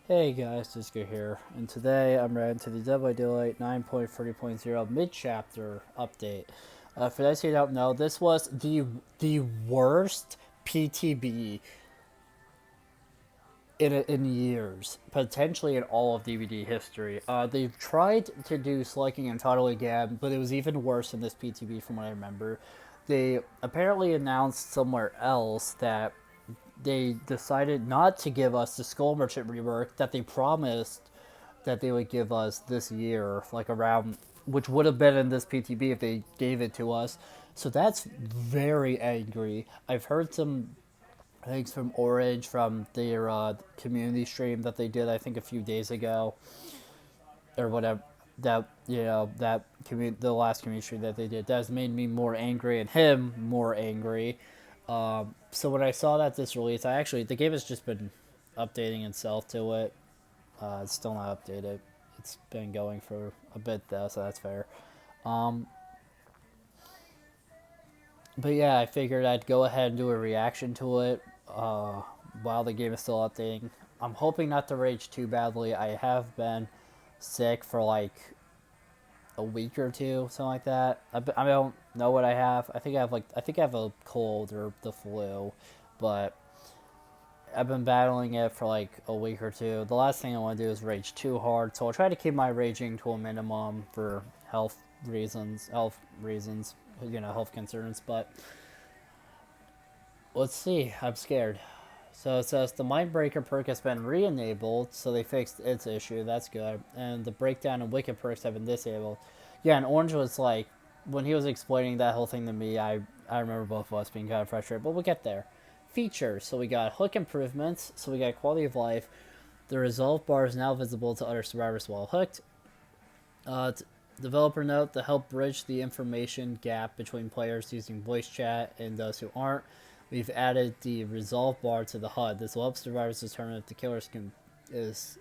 Hey guys, D1sco here, and today I'm ready to the Dead by Daylight 9.30.0 mid-chapter update. For those who don't know, this was the worst PTB in years, potentially in all of DVD history. They've tried to do slugging and title again, but it was even worse in this PTB from what I remember. They apparently announced somewhere else that they decided not to give us the Skull Merchant rework that they promised that they would give us this year, like around, which would have been in this PTB if they gave it to us. So that's very angry. I've heard some things from Orange from their community stream that they did, I think, a few days ago, or whatever. That the last community stream that they did, that has made me more angry and him more angry. So when I saw that this release, the game has just been updating itself to it. It's still not updated. It's been going for a bit though, so that's fair. Um, but yeah, I figured I'd go ahead and do a reaction to it while the game is still updating. I'm hoping not to rage too badly. I have been sick for like a week or two, something like that. I don't know what I have. I think I have a cold or the flu, but I've been battling it for like a week or two. The last thing I want to do is rage too hard, so I'll try to keep my raging to a minimum for health reasons, health concerns. But let's see. I'm scared. So it says the Mindbreaker perk has been re-enabled, so they fixed its issue. That's good. And the Breakdown and Wicked perks have been disabled. Yeah, and Orange was like, when he was explaining that whole thing to me, I remember both of us being kind of frustrated, but we'll get there. Features. So we got hook improvements, so we got quality of life. The resolve bar is now visible to other survivors while hooked. Developer note to help bridge the information gap between players using voice chat and those who aren't. We've added the resolve bar to the HUD. This will help survivors determine if the killer is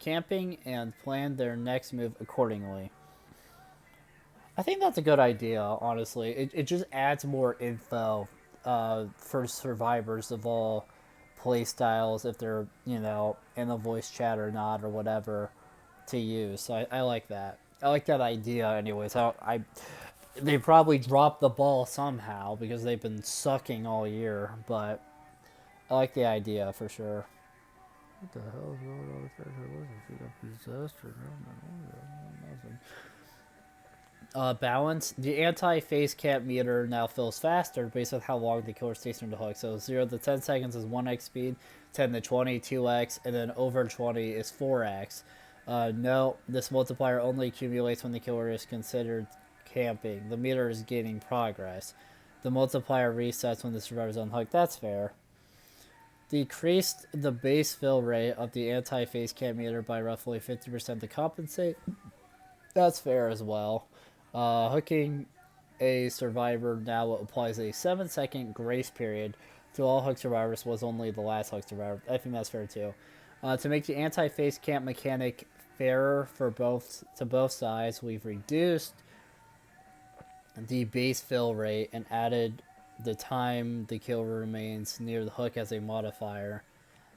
camping and plan their next move accordingly. I think that's a good idea, honestly. It just adds more info for survivors of all play styles, if they're, in a voice chat or not, or whatever, to use. So I like that. I like that idea, anyways. They probably dropped the ball somehow because they've been sucking all year, but I like the idea for sure. What the hell is going on with that? She got possessed or nothing. Balance. The anti-face cap meter now fills faster based on how long the killer stays on the hook. So 0 to 10 seconds is 1x speed, 10 to 20, 2x, and then over 20 is 4x. No, this multiplier only accumulates when the killer is considered camping. The meter is gaining progress. The multiplier resets when the survivor is unhooked. That's fair. Decreased the base fill rate of the anti-face cam meter by roughly 50% to compensate. That's fair as well. Hooking a survivor now applies a 7-second grace period to all hook survivors, was only the last hook survivor. I think that's fair too. To make the anti-face camp mechanic fairer for both sides, we've reduced the base fill rate and added the time the killer remains near the hook as a modifier.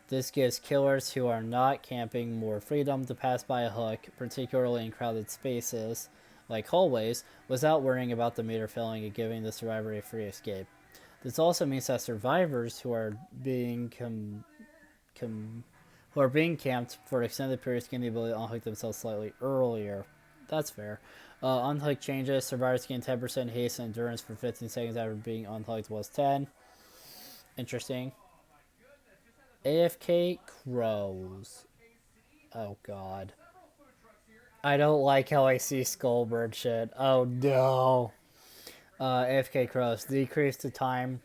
This gives killers who are not camping more freedom to pass by a hook, particularly in crowded spaces like hallways, without worrying about the meter filling and giving the survivor a free escape. This also means that survivors who are being camped for extended periods gain the ability to unhook themselves slightly earlier. That's fair. Unhook changes. Survivors gain 10% haste and endurance for 15 seconds after being unhooked was 10. Interesting. AFK crows. Oh god. I don't like how I see Skullbird shit. Oh no. AFK crows. Decrease the time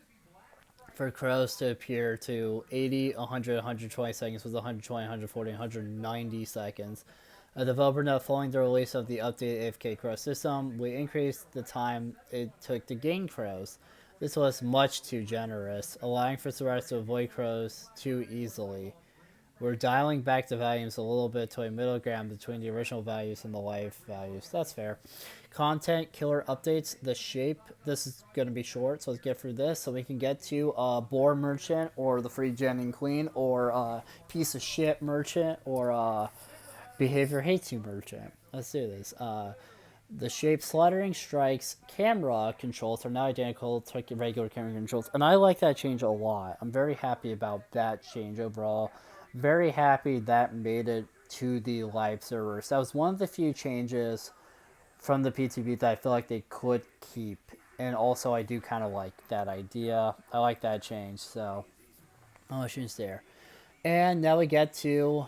for crows to appear to 80, 100, 120 seconds with 120, 140, 190 seconds. A developer note following the release of the updated AFK crow system, we increased the time it took to gain crows. This was much too generous, allowing for survivors to avoid crows too easily. We're dialing back the values a little bit to a middle ground between the original values and the life values. That's fair. Content killer updates. The shape. This is going to be short, so let's get through this so we can get to Boar Merchant or the Free Gen Queen or Piece of Shit Merchant or Behavior Hates You Merchant. Let's do this. The shape slaughtering strikes camera controls are now identical to regular camera controls, and I like that change a lot. I'm very happy about that change overall. Very happy that made it to the live servers. That was one of the few changes from the PTB that I feel like they could keep, and also I do kind of like that idea. I like that change, so no issues there. And now we get to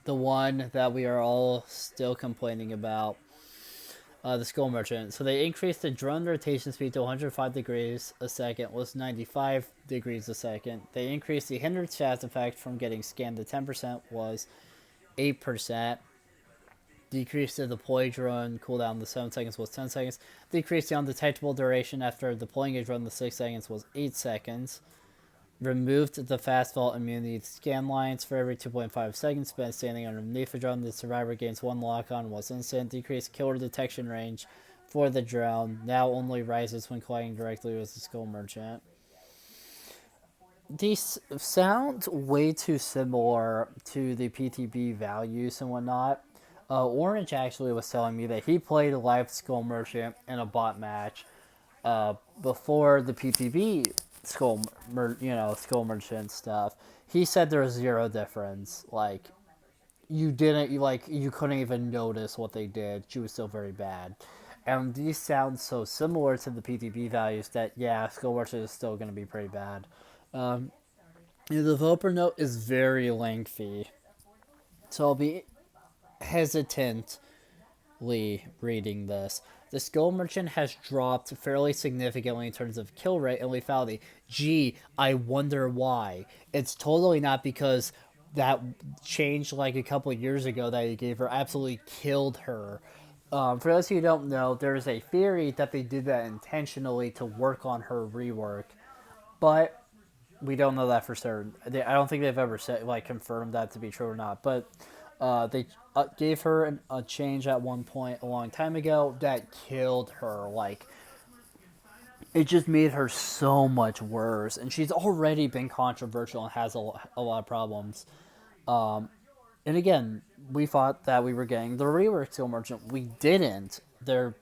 the one that we are all still complaining about, the Skull Merchant. So they increased the drone rotation speed to 105 degrees a second, was 95 degrees a second. They increased the hindered stats effect from getting scanned to 10%, was 8%. Decreased the deploy drone cooldown to 7 seconds, was 10 seconds. Decreased the undetectable duration after deploying a drone to 6 seconds, was 8 seconds. Removed the fast vault immunity scan lines for every 2.5 seconds spent standing underneath a drone. The survivor gains 1 lock-on, was instant. Decreased killer detection range for the drone. Now only rises when colliding directly with the Skull Merchant. These sound way too similar to the PTB values and whatnot. Orange actually was telling me that he played a live Skull Merchant in a bot match before the PTB Skull Merchant stuff. He said there was zero difference. Like, you couldn't even notice what they did. She was still very bad. And these sound so similar to the PTB values that, yeah, Skull Merchant is still going to be pretty bad. The developer note is very lengthy, so I'll be hesitantly reading this. The Skull Merchant has dropped fairly significantly in terms of kill rate and lethality. Gee, I wonder why. It's totally not because that changed like a couple of years ago that he gave her absolutely killed her. For those who don't know, there's a theory that they did that intentionally to work on her rework, but we don't know that for certain. I don't think they've ever said confirmed that to be true or not. But they gave her a change at one point a long time ago that killed her. Like, it just made her so much worse, and she's already been controversial and has a lot of problems. And again, we thought that we were getting the rework Steel Merchant. We didn't. They're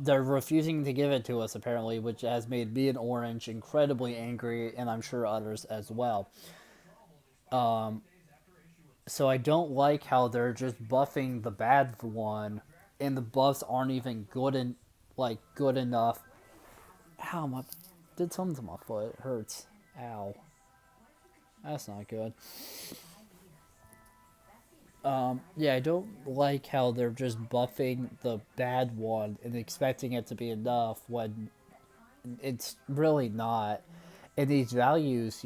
refusing to give it to us apparently, which has made me and Orange incredibly angry, and I'm sure others as well. So I don't like how they're just buffing the bad one, and the buffs aren't even good enough. Ow, did something to my foot. It hurts. Ow. That's not good. Yeah, I don't like how they're just buffing the bad one and expecting it to be enough when it's really not. And these values,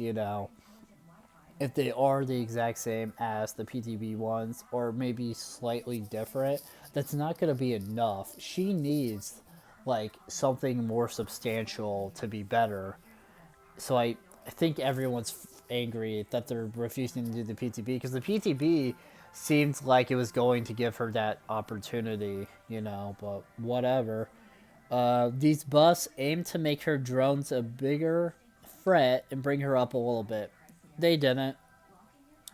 if they are the exact same as the PTB ones or maybe slightly different, that's not going to be enough. She needs something more substantial to be better. So I think everyone's angry that they're refusing to do the PTB because the PTB seemed like it was going to give her that opportunity, but whatever. These buffs aim to make her drones a bigger threat and bring her up a little bit. They didn't.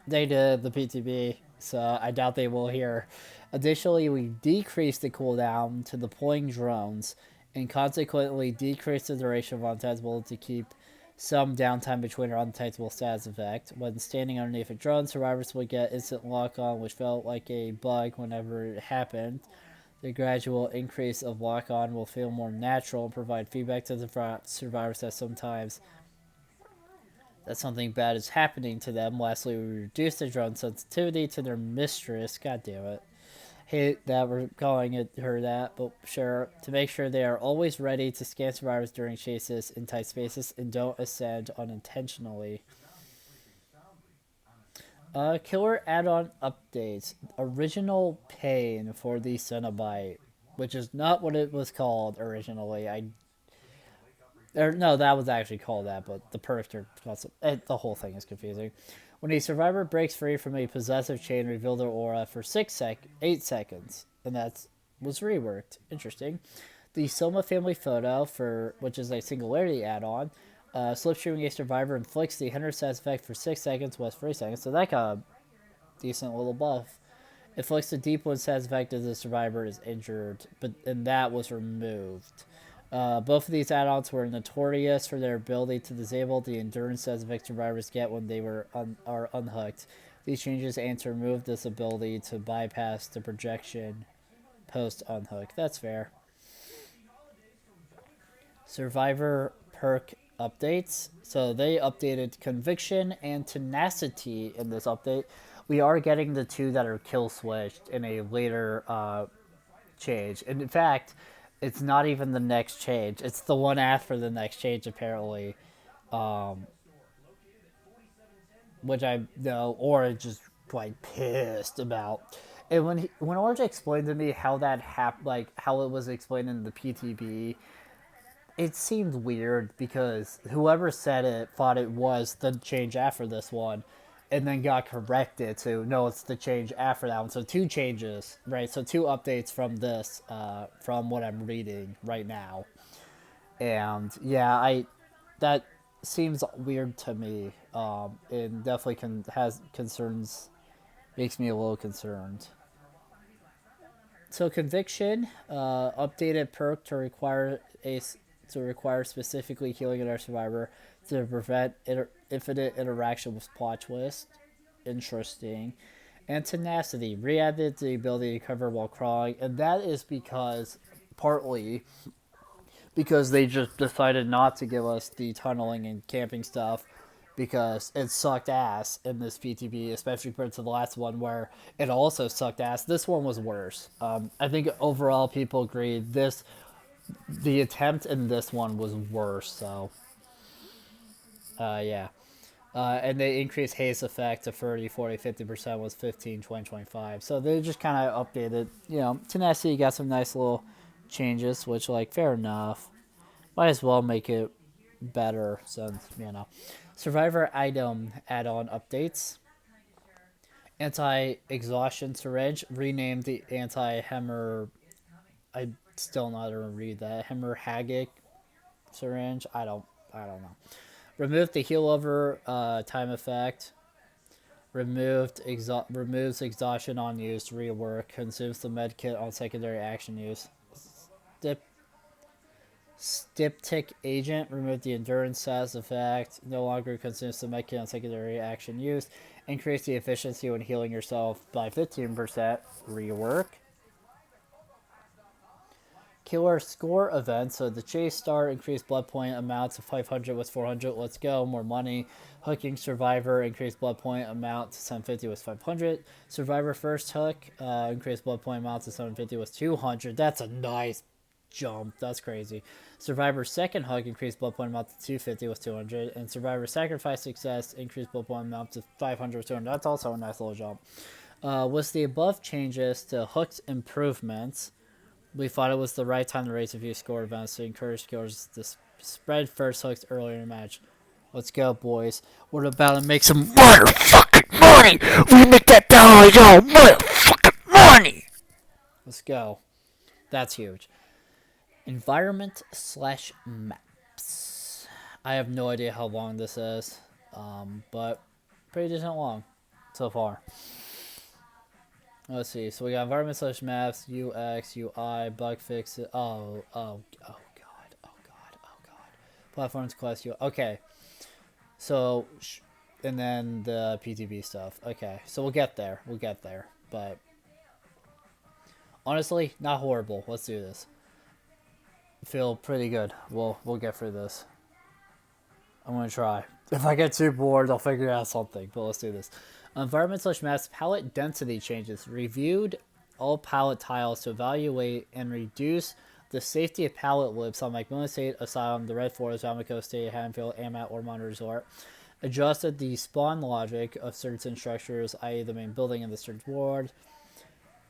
They did the PTB, so I doubt they will here. Additionally, we decreased the cooldown to deploying drones and consequently decreased the duration of undetectable to keep some downtime between our undetectable status effect. When standing underneath a drone, survivors would get instant lock-on, which felt like a bug whenever it happened. The gradual increase of lock-on will feel more natural and provide feedback to the survivors that sometimes that something bad is happening to them. Lastly, we reduce the drone sensitivity to their mistress. God damn it. Hate that we're calling her that, but sure. To make sure they are always ready to scan survivors during chases in tight spaces and don't ascend unintentionally. Killer add-on updates. Original Pain for the Cenobite, which is not what it was called originally. Or no, that was actually called that, but the perks are the whole thing is confusing. When a survivor breaks free from a possessive chain, reveal their aura for 8 seconds, and that was reworked. Interesting. The Soma family photo, for which is a singularity add-on, slipstreaming a survivor inflicts the Hinder stats effect for 6 seconds, was 3 seconds, so that got a decent little buff. Inflicts the D1 stats effect if the survivor is injured, and that was removed. Both of these add-ons were notorious for their ability to disable the endurance stats effect survivors get when they are unhooked. These changes aim to remove this ability to bypass the projection post unhook. That's fair. Survivor perk updates. So they updated Conviction and Tenacity in this update. We are getting the two that are kill switched in a later change. And in fact, it's not even the next change. It's the one after the next change, apparently. Which I know or just quite pissed about. And when Orange explained to me how that happened, like how it was explained in the PTB, it seemed weird because whoever said it thought it was the change after this one and then got corrected to no, it's the change after that one. So two changes, right? So two updates from this, from what I'm reading right now. And yeah, that seems weird to me. And definitely has concerns, makes me a little concerned. So conviction, updated perk to require specifically healing our survivor to prevent infinite interaction with plot twist. Interesting. And tenacity, re-added the ability to cover while crawling, and that is partly because they just decided not to give us the tunneling and camping stuff because it sucked ass in this PTB, especially compared to the last one where it also sucked ass. This one was worse. I think overall people agreed the attempt in this one was worse. So, yeah. And they increased haste effect to 30, 40, 50% was 15, 20, 25. So they just kind of updated, Tenacity got some nice little changes, which, like, fair enough. Might as well make it better since, Survivor item add-on updates. Anti-exhaustion syringe, renamed the anti-hemor... I still not to read that. Hemorrhagic syringe? I don't know. Removed the heal over time effect. Removes exhaustion on use, rework. Consumes the medkit on secondary action use. Styptic agent, remove the endurance stats effect, no longer consumes the medkit on secondary action use, increase the efficiency when healing yourself by 15%, rework. Killer score event, so the chase start, increased blood point amount to 500 was 400, let's go, more money. Hooking survivor, increased blood point amount to 750 was 500. Survivor first hook, increased blood point amount to 750 was 200, that's a nice jump. That's crazy. Survivor second hug increased blood point amount to 250 was 200, and Survivor sacrifice success increased blood point amount to 500 was 200. That's also a nice little jump. With the above changes to Hook's improvements, we thought it was the right time to raise a few score events to encourage skillers to spread first hooks earlier in the match. Let's go, boys. We're about to make some motherfucking money. We make that dollar, yo, motherfucking money. Let's go. That's huge. Environment/maps. I have no idea how long this is, but pretty decent long so far. Let's see. So we got environment/maps, UX, UI, bug fixes. Oh god. Platforms, class UI. Okay. So, and then the PTB stuff. Okay. So we'll get there. But honestly, not horrible. Let's do this. Feel pretty good. We'll get through this. I'm gonna try. If I get too bored, I'll figure out something. But let's do this. Environment/maps palette density changes. Reviewed all palette tiles to evaluate and reduce the safety of palette lips on Macmillan State Asylum, the Red Forest, Valmico State, Haddonfield, Amat, Ormond Resort. Adjusted the spawn logic of certain structures, i.e. the main building and the search ward.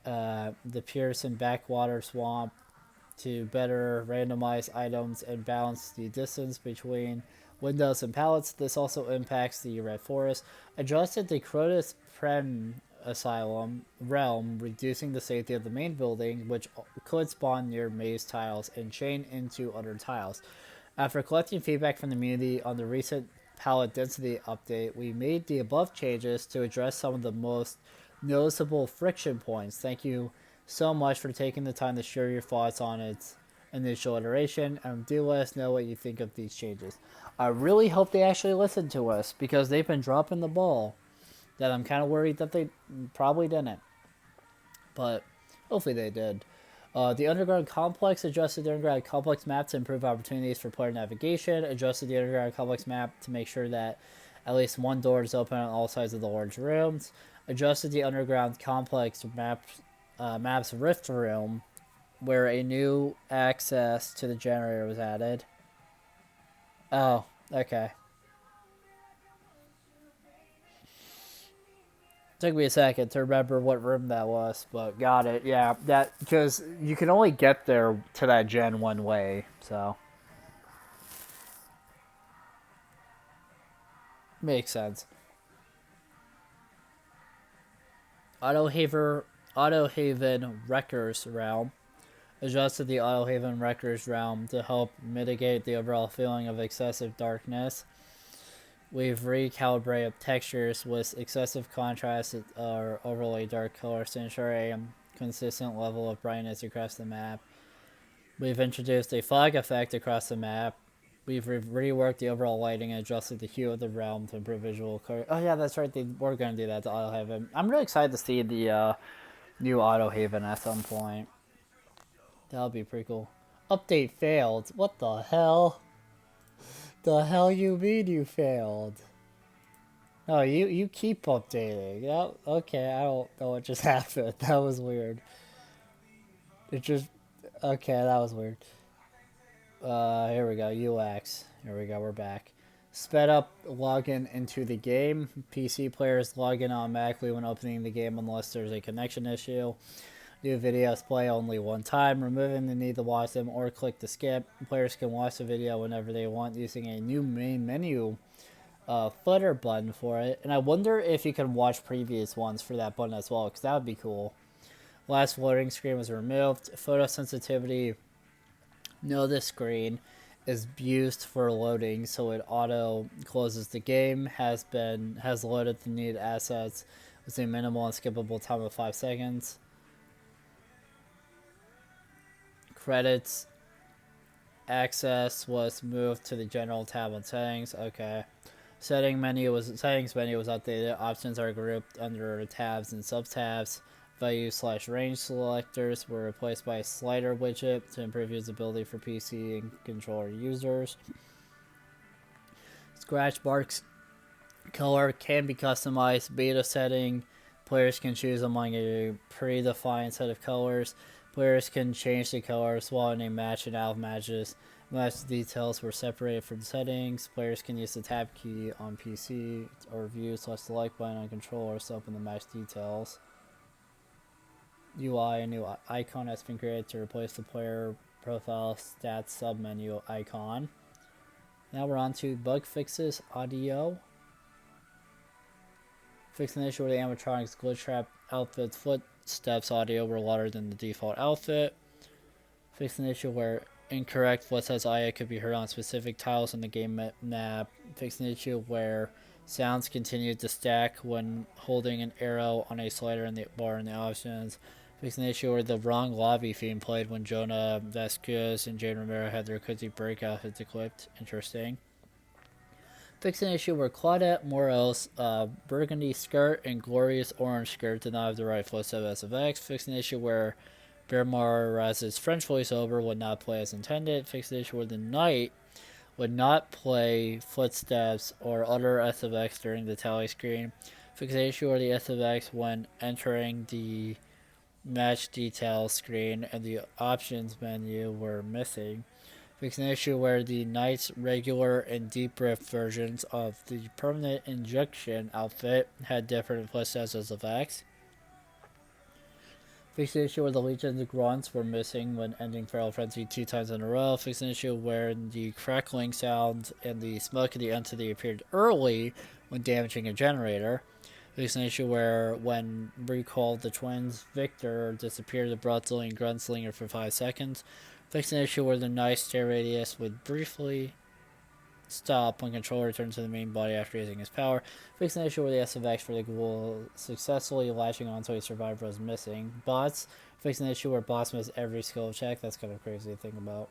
The Pearson Backwater Swamp to better randomize items and balance the distance between windows and pallets. This also impacts the Red Forest. Adjusted the Crotus Prem Asylum realm, reducing the safety of the main building, which could spawn near maze tiles and chain into other tiles. After collecting feedback from the community on the recent pallet density update, we made the above changes to address some of the most noticeable friction points. Thank you so much for taking the time to share your thoughts on its initial iteration, and do let us know what you think of these changes. I really hope they actually listen to us, because they've been dropping the ball that I'm kind of worried that they probably didn't. But hopefully they did. The underground complex adjusted the underground complex map to improve opportunities for player navigation. Adjusted the underground complex map to make sure that at least one door is open on all sides of the large rooms. Adjusted the underground complex map's rift room, where a new access to the generator was added. Oh, okay. Took me a second to remember what room that was, but got it. Yeah, that, because you can only get there to that gen one way, so makes sense. Auto Haven Wreckers realm. Adjusted the Auto Haven Wreckers realm to help mitigate the overall feeling of excessive darkness. We've recalibrated textures with excessive contrast or overly dark colors to ensure a consistent level of brightness across the map. We've introduced a fog effect across the map. We've reworked the overall lighting and adjusted the hue of the realm to improve visual clarity. Oh yeah, that's right. They were going to do that to Auto Haven. I'm really excited to see the new Auto Haven at some point. That would be pretty cool. Update failed. What the hell? The hell you mean you failed? Oh, you keep updating. Yeah, okay, I don't know what just happened. That was weird. It just... Okay, that was weird. Here we go. UX. Here we go. We're back. Sped up login into the game. PC players log in automatically when opening the game unless there's a connection issue. New videos play only one time, removing the need to watch them or click to skip. Players can watch the video whenever they want using a new main menu footer button for it. And I wonder if you can watch previous ones for that button as well, because that would be cool. Last loading screen was removed. Photo sensitivity. No, this screen is used for loading, so it auto closes the game. Has loaded the needed assets with a minimal and skippable time of 5 seconds. Credits access was moved to the general tab on settings. Okay. Settings menu was updated. Options are grouped under tabs and sub-tabs. Value/range selectors were replaced by a slider widget to improve usability for PC and controller users. Scratch marks color can be customized. Beta setting. Players can choose among a predefined set of colors. Players can change the colors while in a match and out of matches. Match details were separated from settings. Players can use the tab key on PC or view/the like button on controllers to open the match details. UI, a new icon has been created to replace the player profile stats submenu icon. Now we're on to bug fixes. Audio. Fixed an issue where the animatronics glitch trap outfit's footsteps audio were louder than the default outfit. Fixed an issue where incorrect footsteps audio could be heard on specific tiles in the game map. Fixed an issue where sounds continued to stack when holding an arrow on a slider in the bar in the options. Fixed an issue where the wrong lobby theme played when Jonah Vasquez and Jane Romero had their Cozy Break outfits equipped. Interesting. Fixed an issue where Claudette Morel's burgundy skirt and Gloria's orange skirt did not have the right footstep as of X. Fixed an issue where Bear Raz's French voiceover would not play as intended. Fixed an issue where the knight would not play footsteps or other SFX during the tally screen. Fixed an issue where the SFX when entering the match details screen and the options menu were missing. Fixed an issue where the Knight's regular and deep rift versions of the permanent injection outfit had different footsteps as of X. Fix the issue where the Legion's grunts were missing when ending Feral Frenzy 2 times in a row. Fix an issue where the crackling sound and the smoke of the entity appeared early when damaging a generator. Fix an issue where, when recalled, the twins Victor disappeared abruptly and Gunslinger for 5 seconds. Fix an issue where the knife stare radius would briefly stop when controller returns to the main body after using his power. Fix an issue where the SFX for the ghoul successfully latching onto a survivor was missing. Bots. Fix an issue where bots miss every skill check. That's kind of crazy to think about.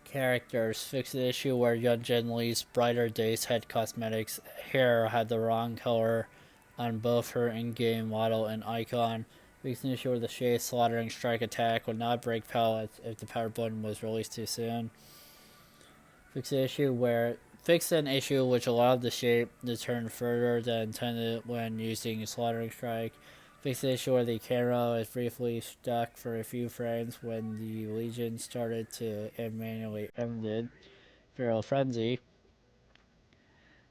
Characters. Fix the issue where Young Gen Lee's Brighter Days head cosmetics hair had the wrong color on both her in-game model and icon. Fix an issue where the Shade Slaughtering Strike attack would not break pallets if the power button was released too soon. Fix an issue which allowed the shape to turn further than intended when using a Slaughtering Strike. Fix the issue where the camera was briefly stuck for a few frames when the Legion started to manually ended Feral Frenzy.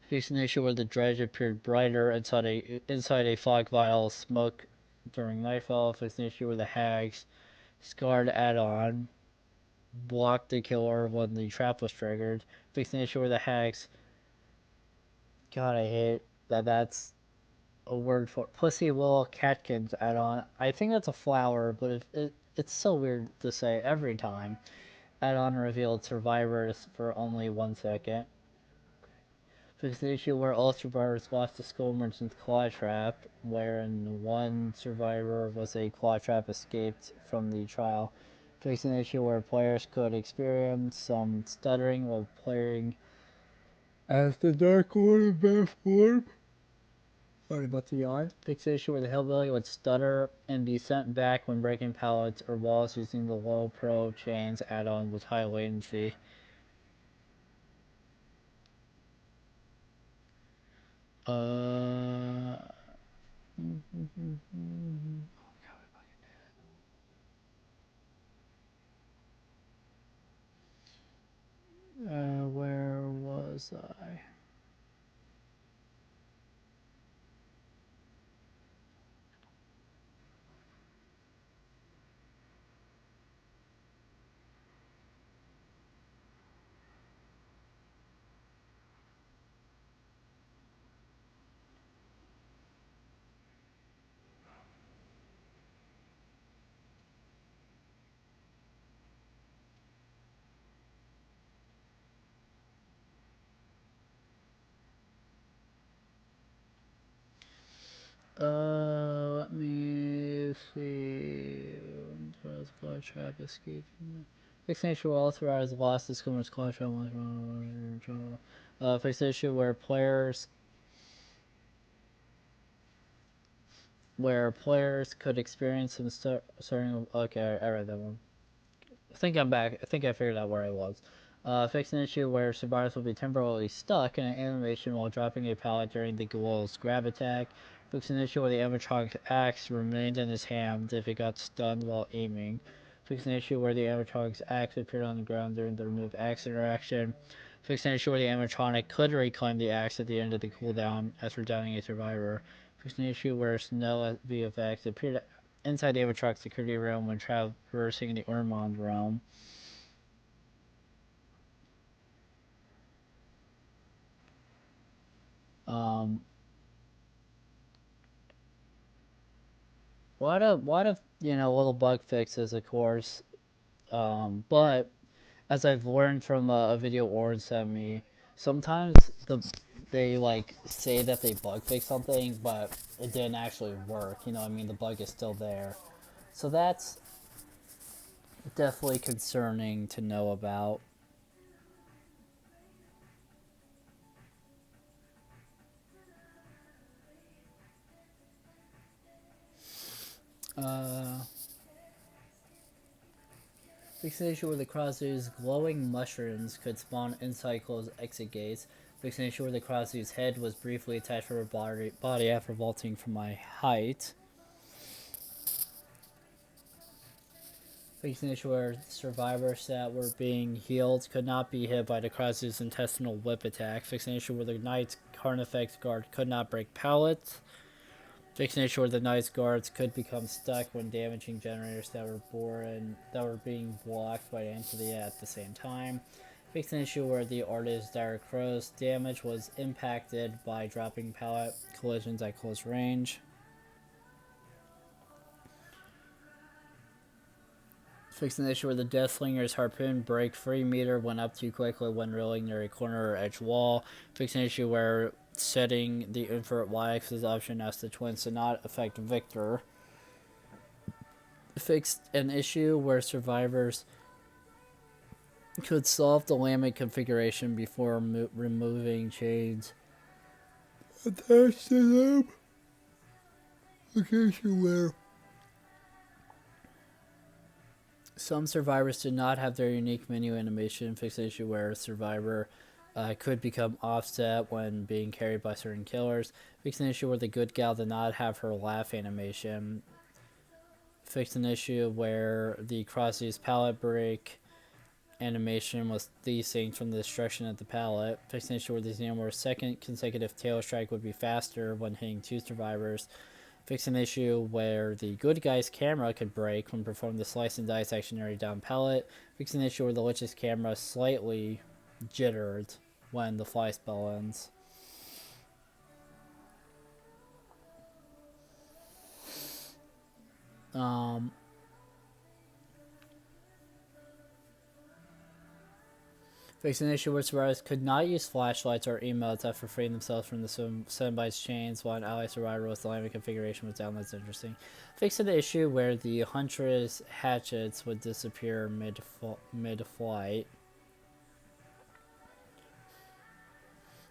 Fix an issue where the dredge appeared brighter inside a fog vial of smoke during nightfall. Fix an issue where the Hag's scarred add-on blocked the killer when the trap was triggered. Fix an issue where the Hag's, God, I hate that's a word for Pussy Willow Catkins add-on. I think that's a flower, but it's so weird to say every time. Add-on revealed survivors for only 1 second. Fix the issue where all survivors lost the Skull Merchant's Claw Trap, wherein one survivor was a Claw Trap escaped from the trial. Fix an issue where players could experience some stuttering while playing as the Dark Lord of Bad form. Sorry about the yawn. Fix the issue where the Hillbilly would stutter and be sent back when breaking pallets or walls using the low pro chains add-on with high latency. Uh... where was I? Let me see. Claw Trap escape. Fixation will authorize lost discovers Claw Trap. Fixation where players could experience some starting. Okay, I read that one. I think I'm back. I think I figured out where I was. Fix an issue where survivors will be temporarily stuck in an animation while dropping a pallet during the ghoul's grab attack. Fix an issue where the animatronic's axe remained in his hand if it got stunned while aiming. Fix an issue where the animatronic's axe appeared on the ground during the remove axe interaction. Fix an issue where the animatronic could reclaim the axe at the end of the cooldown after downing a survivor. Fix an issue where snow VFX appeared inside the animatronic's security room when traversing the Ormond realm. A lot of little bug fixes, of course. But as I've learned from a video Oren sent me, sometimes they like say that they bug fix something, but it didn't actually work. I mean, the bug is still there, so that's definitely concerning to know about. Uh, Fix an issue where the Cross's glowing mushrooms could spawn inside closed exit gates. Fix an issue where the Cross's head was briefly attached to her body after vaulting from my height. Fixed an issue where survivors that were being healed could not be hit by the Krasu's intestinal whip attack. Fixed an issue where the Knight's Carnifex guard could not break pallets. Fixed an issue where the Knight's guards could become stuck when damaging generators that were being blocked by entity at the same time. Fixed an issue where the artist's Dire Crow's damage was impacted by dropping pallet collisions at close range. Fixed an issue where the Deathslinger's harpoon break free meter went up too quickly when reeling near a corner or edge wall. Fixed an issue where setting the invert y-axis option as the twins did not affect Victor. Fixed an issue where survivors could solve the lambic configuration before removing chains attached to them. Location where some survivors did not have their unique menu animation. Fixed an issue where a survivor could become offset when being carried by certain killers. Fixed an issue where the good gal did not have her laugh animation. Fixed an issue where the Krasu's pallet break animation was desynced from the destruction of the pallet. Fixed an issue where the Xenomorph's second consecutive tail strike would be faster when hitting two survivors. Fixed an issue where the good guy's camera could break when performing the slice and dice action area down pallet. Fixed an issue where the Lich's camera slightly jittered when the fly spell ends. Fixed an issue where survivors could not use flashlights or emotes after freeing themselves from the Sunbite's chains while an ally survivor with the lambic configuration was down. That's interesting. Fixed an issue where the Huntress hatchets would disappear mid-flight.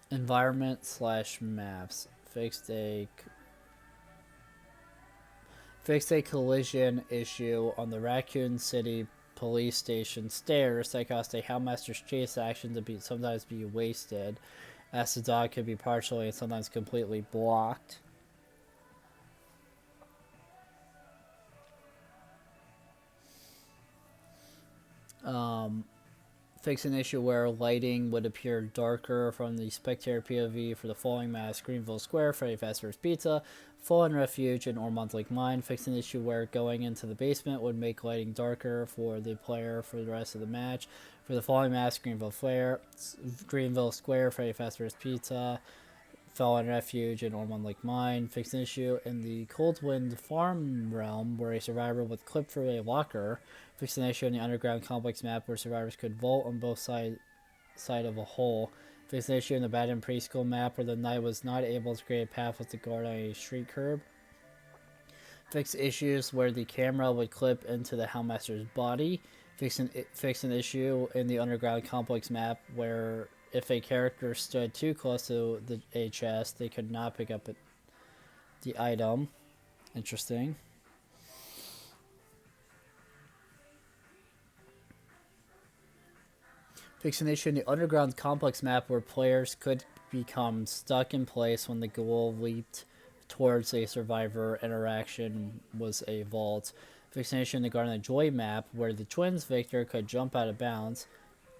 Environment/maps. Fixed a collision issue on the Raccoon City police station stairs that caused a Hellmaster's chase action to sometimes be wasted, as the dog could be partially and sometimes completely blocked. Fix an issue where lighting would appear darker from the spectator POV for the Falling Mask, Greenville Square, Freddy Fazbear's Pizza, Fallen Refuge, and Ormond Lake Mine. Fix an issue where going into the basement would make lighting darker for the player for the rest of the match. For the Falling Mask, Greenville Square, Freddy Fazbear's Pizza, Fallen Refuge, and Ormond Lake Mine. Fix an issue in the Coldwind Farm realm where a survivor would clip through a locker. Fix an issue in the Underground Complex map where survivors could vault on both side of a hole. Fix an issue in the Baden Preschool map where the knight was not able to create a path with the guard on a street curb. Fix issues where the camera would clip into the Hellmaster's body. Fix an issue in the Underground Complex map where if a character stood too close to a chest, they could not pick up the item. Interesting. Fix an issue in the Underground Complex map where players could become stuck in place when the ghoul leaped towards a survivor interaction was a vault. Fix an issue in the Garden of Joy map where the twins Victor could jump out of bounds.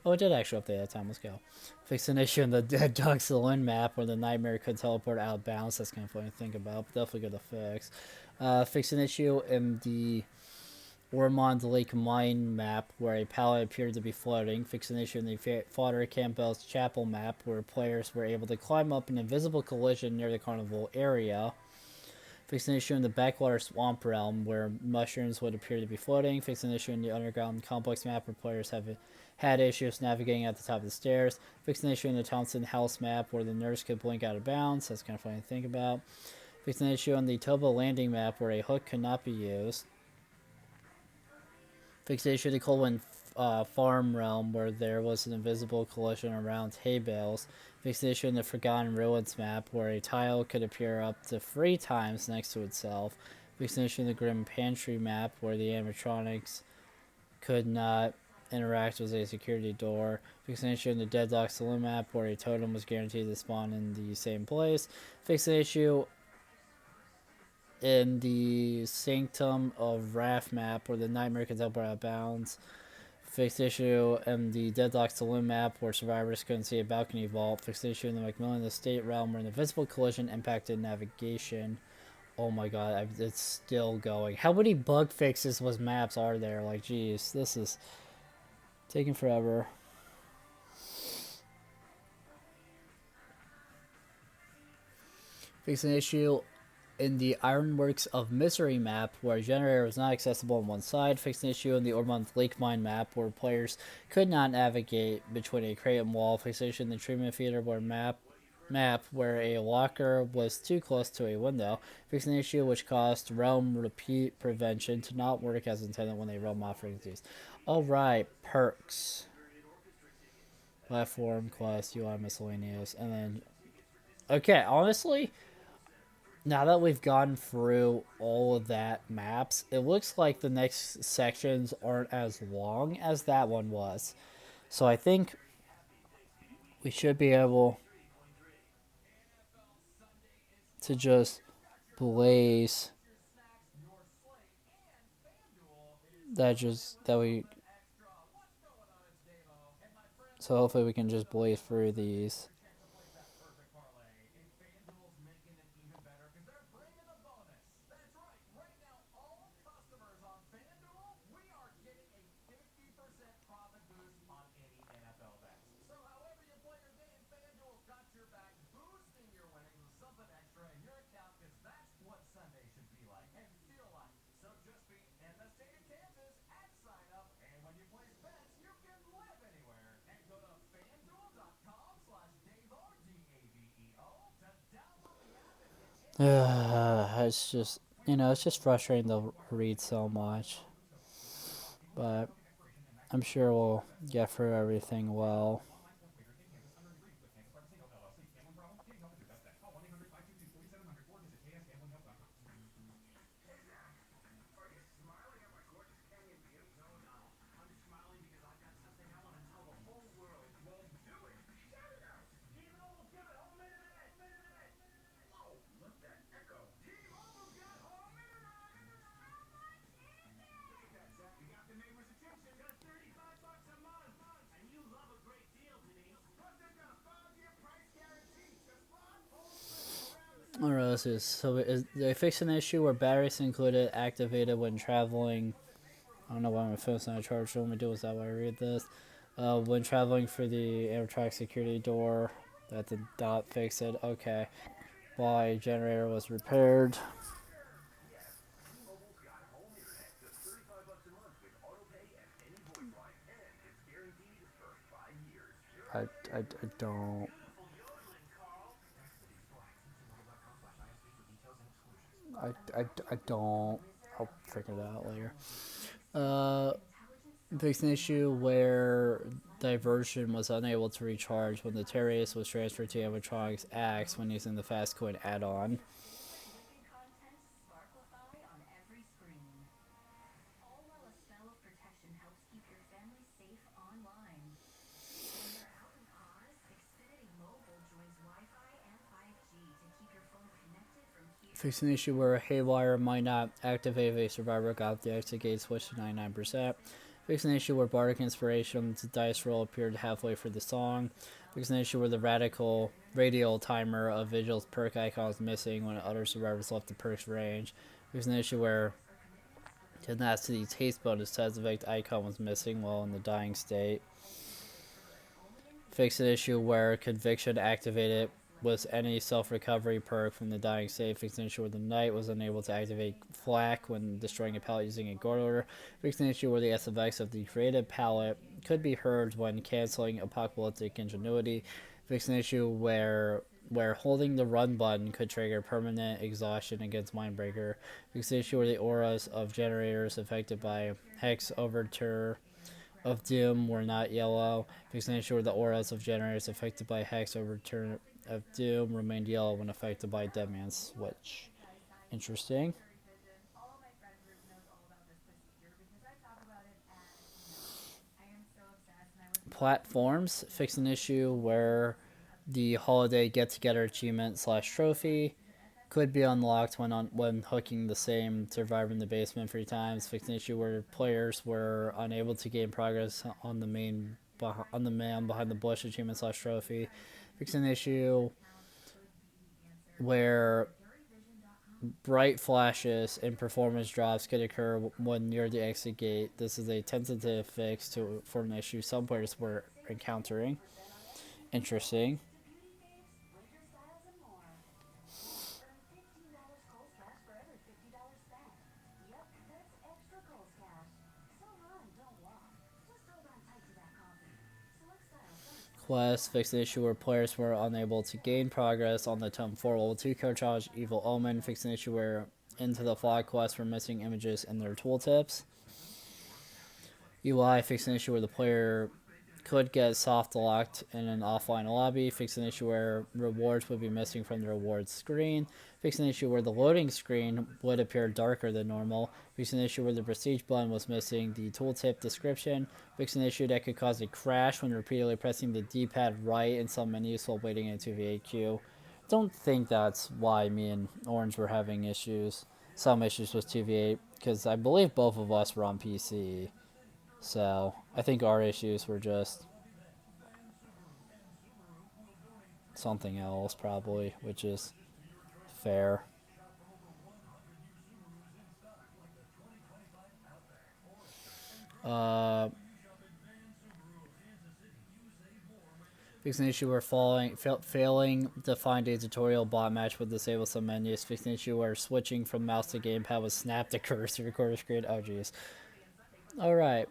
Oh, it did actually update that time. Let's go. Fix an issue in the Dead Dog Saloon map where the Nightmare could teleport out of bounds. That's kind of funny to think about, but definitely good to fix. Fix an issue in the Ormond Lake Mine map where a pallet appeared to be floating. Fix an issue in the Father Campbell's Chapel map where players were able to climb up an invisible collision near the carnival area. Fix an issue in the Backwater Swamp realm where mushrooms would appear to be floating. Fix an issue in the Underground Complex map where players have had issues navigating at the top of the stairs. Fix an issue in the Thompson House map where the nurse could blink out of bounds. That's kind of funny to think about. Fix an issue on the Toba Landing map where a hook could not be used. Fix the issue of the Coldwind Farm realm where there was an invisible collision around hay bales. Fix the issue in the Forgotten Ruins map where a tile could appear up to 3 times next to itself. Fix the issue in the Grim Pantry map where the animatronics could not interact with a security door. Fix an issue in the Dead Dog Saloon map where a totem was guaranteed to spawn in the same place. Fix an issue in the Sanctum of Wrath map where the Nightmare can teleport out of bounds. Fixed issue in the Deadlock Saloon map where survivors couldn't see a balcony vault. Fixed issue in the Macmillan Estate realm where an invisible collision impacted navigation. Oh my god, it's still going. How many bug fixes was maps are there? Like, geez, this is taking forever. Fixed an issue in the Ironworks of Misery map, where a generator was not accessible on one side. Fixed an issue in the Ormond Lake Mine map, where players could not navigate between a crate and wall. Fixed an issue in the Treatment Theater map where a locker was too close to a window. Fixed an issue which caused realm repeat prevention to not work as intended when a realm offering is used. Alright, perks. Platform, quest, UI, miscellaneous, and then... Okay, honestly, now that we've gone through all of that maps, it looks like the next sections aren't as long as that one was. So I think we should be able to just blaze that we so hopefully we can just blaze through these. It's just, it's just frustrating to read so much. But I'm sure we'll get through everything well. Alright, let's see. So they fixed an issue where batteries included activated when traveling. I don't know why my phone's not charged. Let me do is that why I read this. When traveling through the airtrack security door, that did not fix it. Okay. Why generator was repaired. I don't. I don't. I'll figure that out later. Fixed an issue where diversion was unable to recharge when the Terrarius was transferred to animatronics Axe when using the Fast Coin add-on. Fixed an issue where a haywire might not activate if a survivor got the exit gate switched to 99%. Fixed an issue where Bardic Inspiration's dice roll appeared halfway through the song. Fixed an issue where the radial timer of Vigil's perk icon was missing when other survivors left the perk's range. Fixed an issue where Tenacity taste bonus test effect icon was missing while in the dying state. Fixed an issue where Conviction activated was any self-recovery perk from the dying state. Fixed an issue where the knight was unable to activate flak when destroying a pallet using a guard order. Fixed an issue where the SFX of the created pallet could be heard when canceling apocalyptic ingenuity. Fixed an issue where holding the run button could trigger permanent exhaustion against Mindbreaker. Fixed an issue where the auras of generators affected by Hex Overture of Doom were not yellow. Fixed an issue where the auras of generators affected by Hex Overture of Doom remained yellow when affected by Deadman's Switch. Interesting. Platforms fixed an issue where the holiday get-together achievement / trophy could be unlocked when hooking the same survivor in the basement 3 times. Fix an issue where players were unable to gain progress on the man behind the bush achievement / trophy. Fix an issue where bright flashes and performance drops could occur when near the exit gate. This is a tentative fix for an issue some players were encountering. Interesting. Quest fix the issue where players were unable to gain progress on the Tome 4 Level 2 card challenge. Evil Omen fix an issue where Into the Fog quests were missing images in their tooltips. UI fix an issue where the player could get soft locked in an offline lobby. Fix an issue where rewards would be missing from the rewards screen. Fix an issue where the loading screen would appear darker than normal. Fix an issue where the prestige button was missing the tooltip description. Fix an issue that could cause a crash when repeatedly pressing the D-pad right in some menus while waiting in a 2v8 queue. Don't think that's why me and Orange were having issues. Some issues with 2v8 because I believe both of us were on PC. So I think our issues were just something else probably, which is fair. Fix an issue where failing to find a tutorial bot match would disable some menus. Fix an issue where switching from mouse to gamepad would snap the cursor recorder screen. Oh jeez. Alright.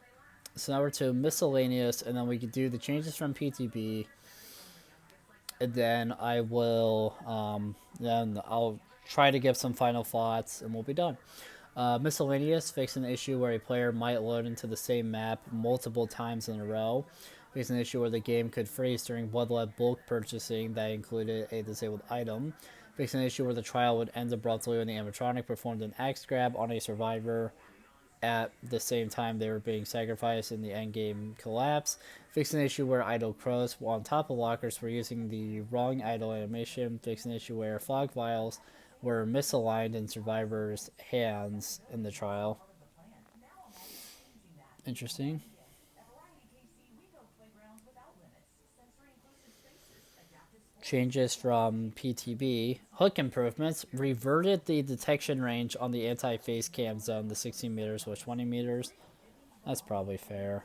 So now we're to miscellaneous, and then we can do the changes from PTB, and then I will, then I'll try to give some final thoughts, and we'll be done. Miscellaneous, fix an issue where a player might load into the same map multiple times in a row. Fix an issue where the game could freeze during blood bulk purchasing that included a disabled item. Fix an issue where the trial would end abruptly when the animatronic performed an axe grab on a survivor at the same time they were being sacrificed in the endgame collapse. Fix an issue where idle crows on top of lockers were using the wrong idle animation. Fix an issue where fog vials were misaligned in survivors' hands in the trial. Interesting. Changes from PTB. Hook improvements. Reverted the detection range on the anti-face cam zone to 16 meters with 20 meters. That's probably fair.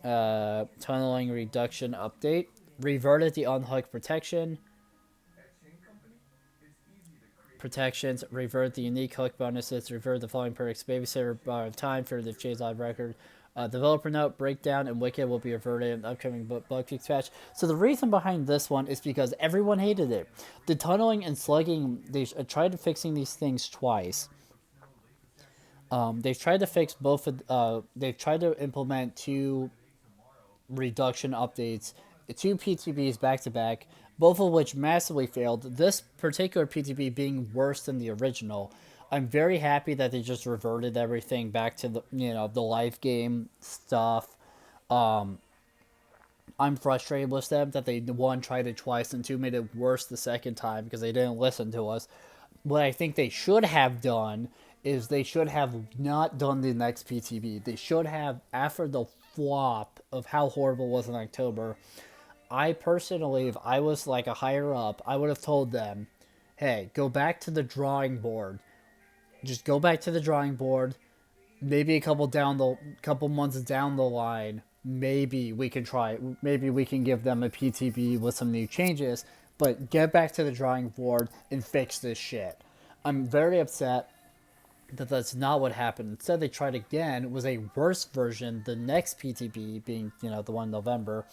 Tunneling reduction update. Reverted the unhook protection. Protections. Revert the unique hook bonuses. Revert the following perks. Babysitter bar of time for the chase on record. Developer note, Breakdown and Wicked will be reverted in the upcoming bug fix patch. So the reason behind this one is because everyone hated it. The tunneling and slugging, they tried fixing these things twice. They've tried to fix both. They've tried to implement 2 reduction updates, 2 PTBs back to back, both of which massively failed. This particular PTB being worse than the original. I'm very happy that they just reverted everything back to the the life game stuff. I'm frustrated with them that they, 1, tried it twice, and 2, made it worse the second time because they didn't listen to us. What I think they should have done is they should have not done the next PTB. They should have, after the flop of how horrible it was in October, I personally, if I was like a higher up, I would have told them, hey, go back to the drawing board. Just go back to the drawing board. Maybe a couple months down the line, maybe we can try. Maybe we can give them a PTB with some new changes. But get back to the drawing board and fix this shit. I'm very upset that that's not what happened. Instead, they tried again. It was a worse version. The next PTB being the one in November.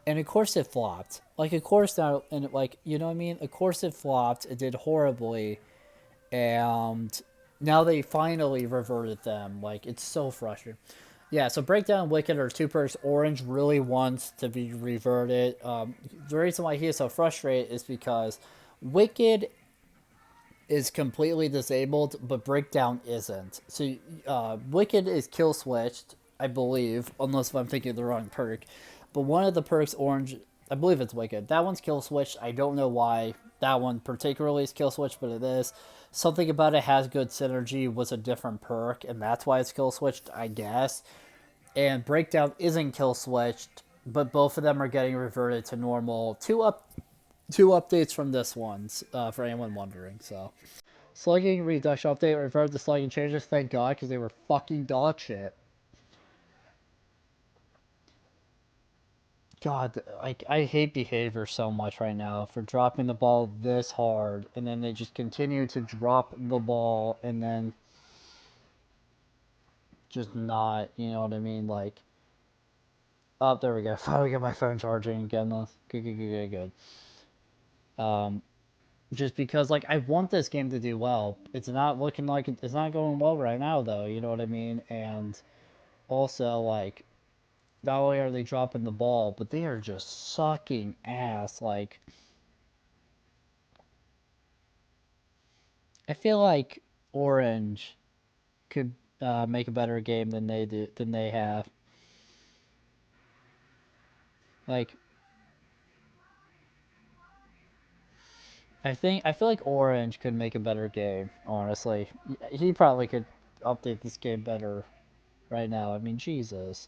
And of course it flopped. Of course now, and Of course it flopped. It did horribly. And now they finally reverted them. It's so frustrating. Yeah, so Breakdown and Wicked are 2 perks Orange really wants to be reverted. The reason why he is so frustrated is because Wicked is completely disabled, but Breakdown isn't. So Wicked is kill switched, I believe, unless I'm thinking of the wrong perk. But one of the perks Orange I believe it's Wicked. That one's kill switched. I don't know why that one particularly is kill switched, but it is. Something about it has good synergy, was a different perk, and that's why it's kill switched, I guess. And Breakdown isn't kill switched, but both of them are getting reverted to normal. Two updates from this one, for anyone wondering. So, slugging reduction update reverted the slugging changes. Thank God, because they were fucking dog shit. God, like I hate behavior so much right now for dropping the ball this hard, and then they just continue to drop the ball, and then just not. You know what I mean? Like, oh, there we go. Finally get my phone charging again. Good, good, good, good, good. Just because like I want this game to do well. It's not looking like it's not going well right now though, you know what I mean? And also like not only are they dropping the ball, but they are just sucking ass. Like I feel like Orange could make a better game than they have. Like I feel like Orange could make a better game, honestly. He probably could update this game better right now. I mean, Jesus.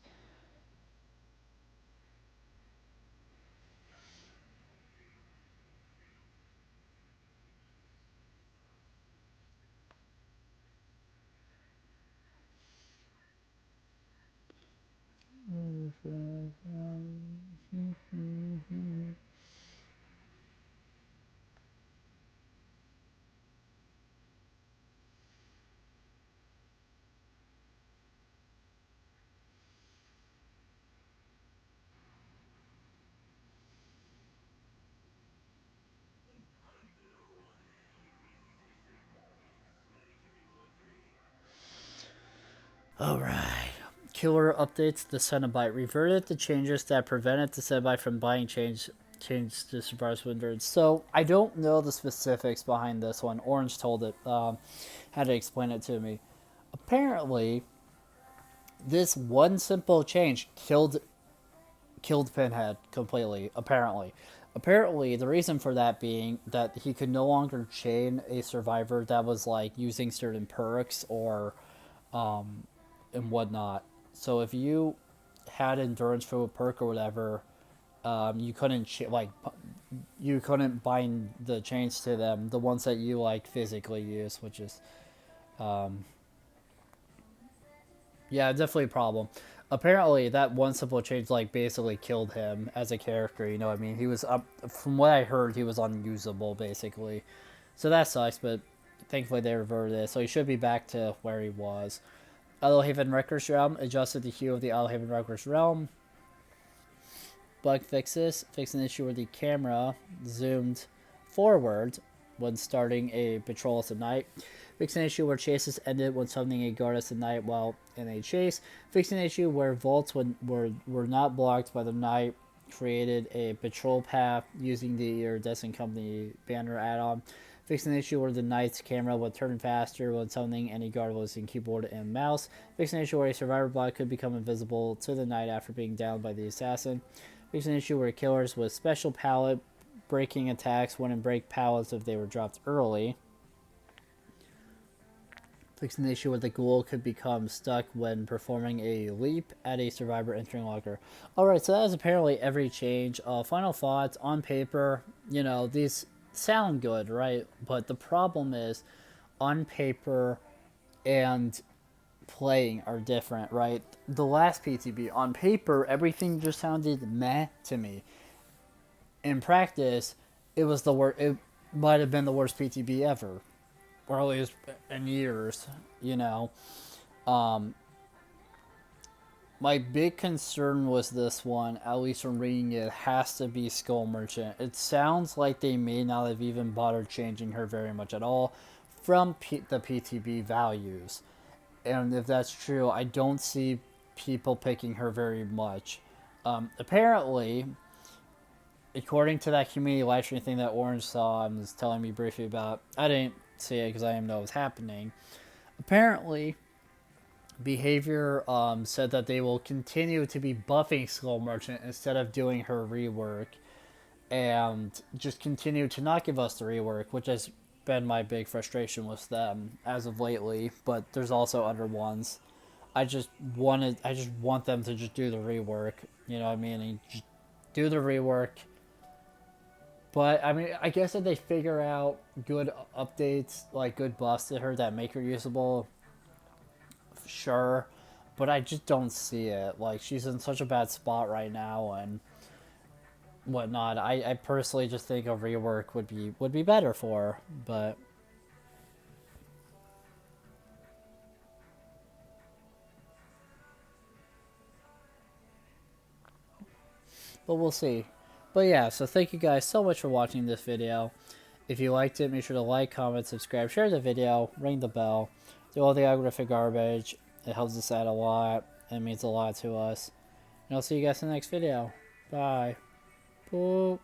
Alright. Killer updates the Cenobite. Reverted the changes that prevented the Cenobite from buying change to surprise wizards. So I don't know the specifics behind this one. Orange told it, had to explain it to me. Apparently, this one simple change killed Pinhead completely. Apparently, the reason for that being that he could no longer chain a survivor that was like using certain perks or and whatnot. So if you had endurance for a perk or whatever, you couldn't you couldn't bind the chains to them, the ones that you like physically use, which is yeah, definitely a problem. Apparently, that one simple change like basically killed him as a character. You know what I mean? He was up. From what I heard, he was unusable basically. So that sucks, but thankfully they reverted it. So he should be back to where he was. Haven Wrecker's Realm adjusted the hue of the Haven Wrecker's Realm. Bug fixes. Fix an issue where the camera zoomed forward when starting a patrol at night. Fix an issue where chases ended when summoning a guard at night while in a chase. Fix an issue where vaults were not blocked by the night. Created a patrol path using the Iridescent Company banner add-on. Fix an issue where the knight's camera would turn faster when summoning any guard using keyboard and mouse. Fix an issue where a survivor bot could become invisible to the knight after being downed by the assassin. Fix an issue where killers with special pallet breaking attacks wouldn't break pallets if they were dropped early. Fix an issue where the ghoul could become stuck when performing a leap at a survivor entering locker. Alright, so that is apparently every change. Final thoughts on paper, you know, these sound good, right? But the problem is, on paper and playing are different, right? The last PTB, on paper, everything just sounded meh to me. In practice, it was the worst. It might have been the worst PTB ever, or at least in years. You know, my big concern was this one. At least from reading it, has to be Skull Merchant. It sounds like they may not have even bothered changing her very much at all from the PTB values. And if that's true, I don't see people picking her very much. Apparently, according to that community live stream thing that Orange saw and was telling me briefly about, I didn't see it because I didn't know it was happening. Apparently, Behavior said that they will continue to be buffing Skull Merchant instead of doing her rework. and just continue to not give us the rework, which has been my big frustration with them as of lately. But there's also other ones. I just want them to just do the rework. You know what I mean? And just do the rework. But I mean, I guess if they figure out good updates, like good buffs to her that make her usable, sure. But I just don't see it. Like she's in such a bad spot right now and whatnot. I personally just think a rework would be better for her. But we'll see. But yeah, so thank you guys so much for watching this video. If you liked it, make sure to like, comment, subscribe, share the video, ring the bell, do all the algorithmic garbage. It helps us out a lot. It means a lot to us. And I'll see you guys in the next video. Bye. Boop.